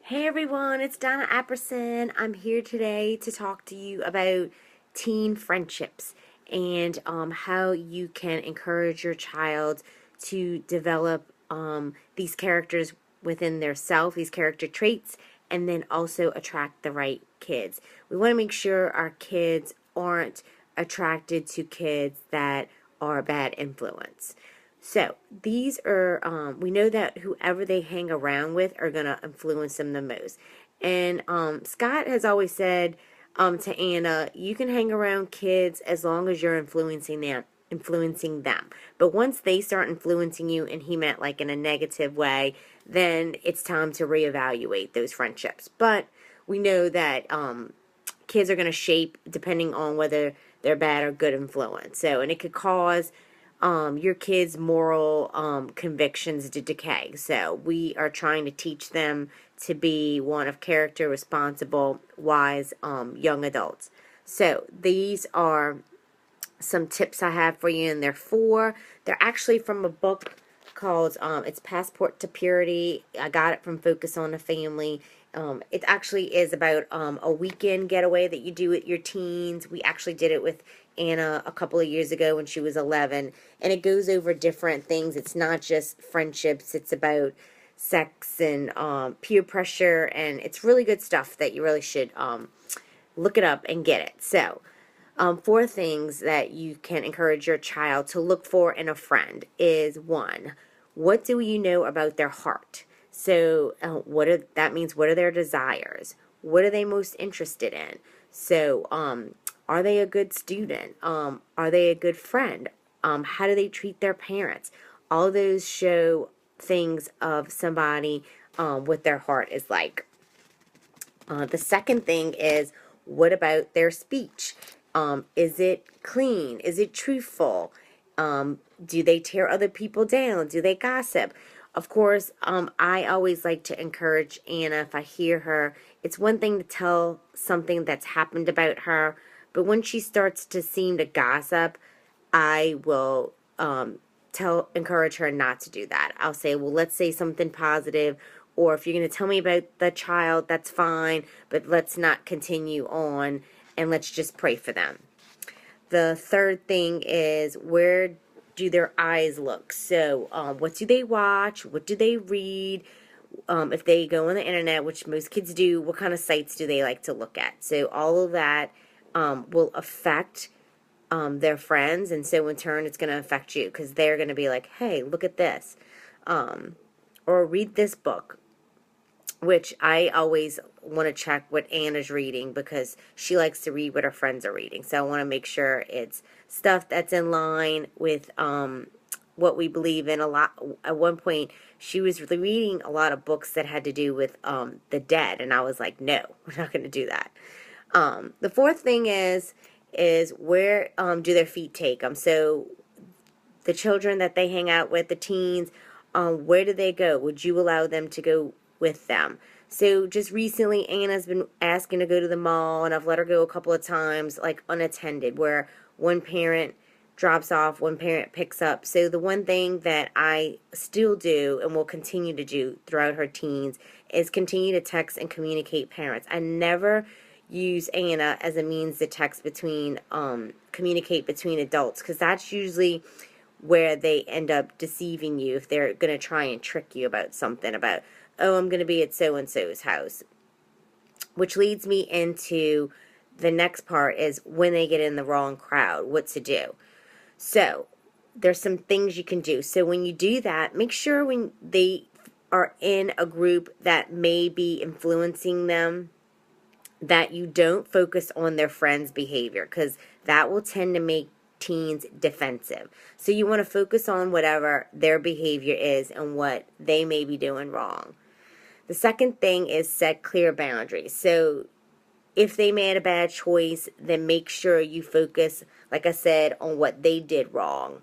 Hey everyone, it's Donna Apperson. I'm here today to talk to you about teen friendships and how you can encourage your child to develop these characters within their self, these character traits, and then also attract the right kids. We want to make sure our kids aren't attracted to kids that are a bad influence. So these are, we know that whoever they hang around with are going to influence them the most. And Scott has always said to Anna, you can hang around kids as long as you're influencing them. But once they start influencing you, and he meant like in a negative way, then it's time to reevaluate those friendships. But we know that kids are going to shape depending on whether they're bad or good influence. So, and it could cause your kids' moral convictions to decay. So we are trying to teach them to be one of character, responsible, wise young adults. So these are some tips I have for you, and they're four. They're actually from a book called it's Passport to Purity. I got it from Focus on the Family. It actually is about a weekend getaway that you do with your teens. We actually did it with Anna a couple of years ago when she was 11, and it goes over different things. It's not just friendships. It's about sex and peer pressure, and it's really good stuff that you really should look it up and get it. So, four things that you can encourage your child to look for in a friend is one, what do you know about their heart? So, that means what are their desires? What are they most interested in? So, are they a good student? Are they a good friend? How do they treat their parents? All those show things of somebody what their heart is like. The second thing is, what about their speech? Is it clean? Is it truthful? Do they tear other people down? Do they gossip? Of course, I always like to encourage Anna if I hear her. It's one thing to tell something that's happened about her, but when she starts to seem to gossip, I will encourage her not to do that. I'll say, well, let's say something positive, or if you're going to tell me about the child, that's fine, but let's not continue on, and let's just pray for them. The third thing is, where do their eyes look? So, what do they watch? What do they read? If they go on the internet, which most kids do, what kind of sites do they like to look at? So, all of that will affect their friends, and so in turn it's going to affect you, because they're going to be like, hey, look at this, or read this book, which I always want to check what Anna's reading, because she likes to read what her friends are reading. So I want to make sure it's stuff that's in line with what we believe in. A lot. At one point, she was really reading a lot of books that had to do with the dead, and I was like, no, we're not going to do that. The fourth thing is where do their feet take them? So the children that they hang out with, the teens, where do they go? Would you allow them to go with them? So just recently, Anna's been asking to go to the mall, and I've let her go a couple of times, like unattended, where one parent drops off, one parent picks up. So the one thing that I still do and will continue to do throughout her teens is continue to text and communicate parents. I never use Anna as a means to text between, communicate between adults, because that's usually where they end up deceiving you if they're going to try and trick you about something, about, oh, I'm going to be at so-and-so's house. Which leads me into the next part, is when they get in the wrong crowd, what to do. So there's some things you can do. So when you do that, make sure when they are in a group that may be influencing them, that you don't focus on their friends' behavior, because that will tend to make teens defensive. So you want to focus on whatever their behavior is and what they may be doing wrong. The second thing is set clear boundaries. So if they made a bad choice, then make sure you focus, like I said, on what they did wrong.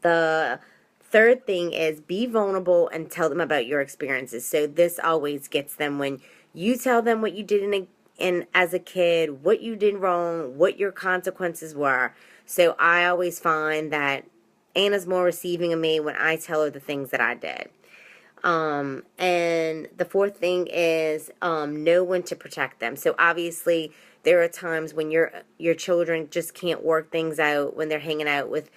The third thing is be vulnerable and tell them about your experiences. So this always gets them, when you tell them what you did in as a kid, what you did wrong, what your consequences were. So I always find that Anna's more receiving of me when I tell her the things that I did. And the fourth thing is know when to protect them. So obviously there are times when your children just can't work things out when they're hanging out with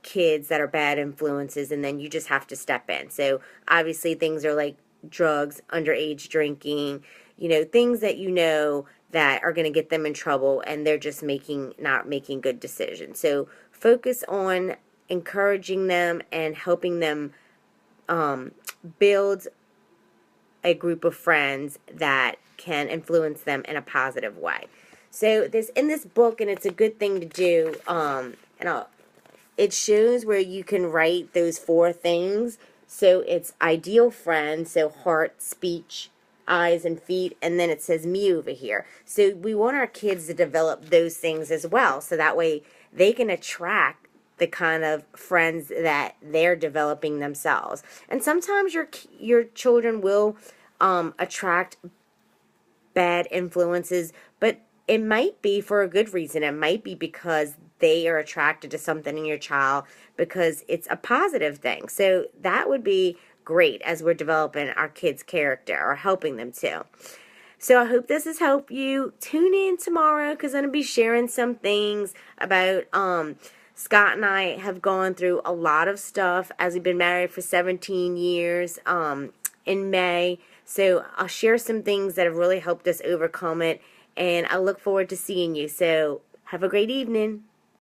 kids that are bad influences, and then you just have to step in. So obviously things are like drugs, underage drinking, things that that are going to get them in trouble, and they're just not making good decisions. So focus on encouraging them and helping them build a group of friends that can influence them in a positive way. So this in this book, and it's a good thing to do. It shows where you can write those four things. So it's ideal friend, so heart, speech, eyes, and feet, and then it says me over here. So we want our kids to develop those things as well, so that way they can attract the kind of friends that they're developing themselves. And sometimes your children will attract bad influences, but it might be for a good reason. It might be because they are attracted to something in your child because it's a positive thing. So that would be great as we're developing our kids' character or helping them to. So I hope this has helped you. Tune in tomorrow because I'm going to be sharing some things about Scott and I have gone through a lot of stuff as we've been married for 17 years in May. So I'll share some things that have really helped us overcome it, and I look forward to seeing you. So have a great evening.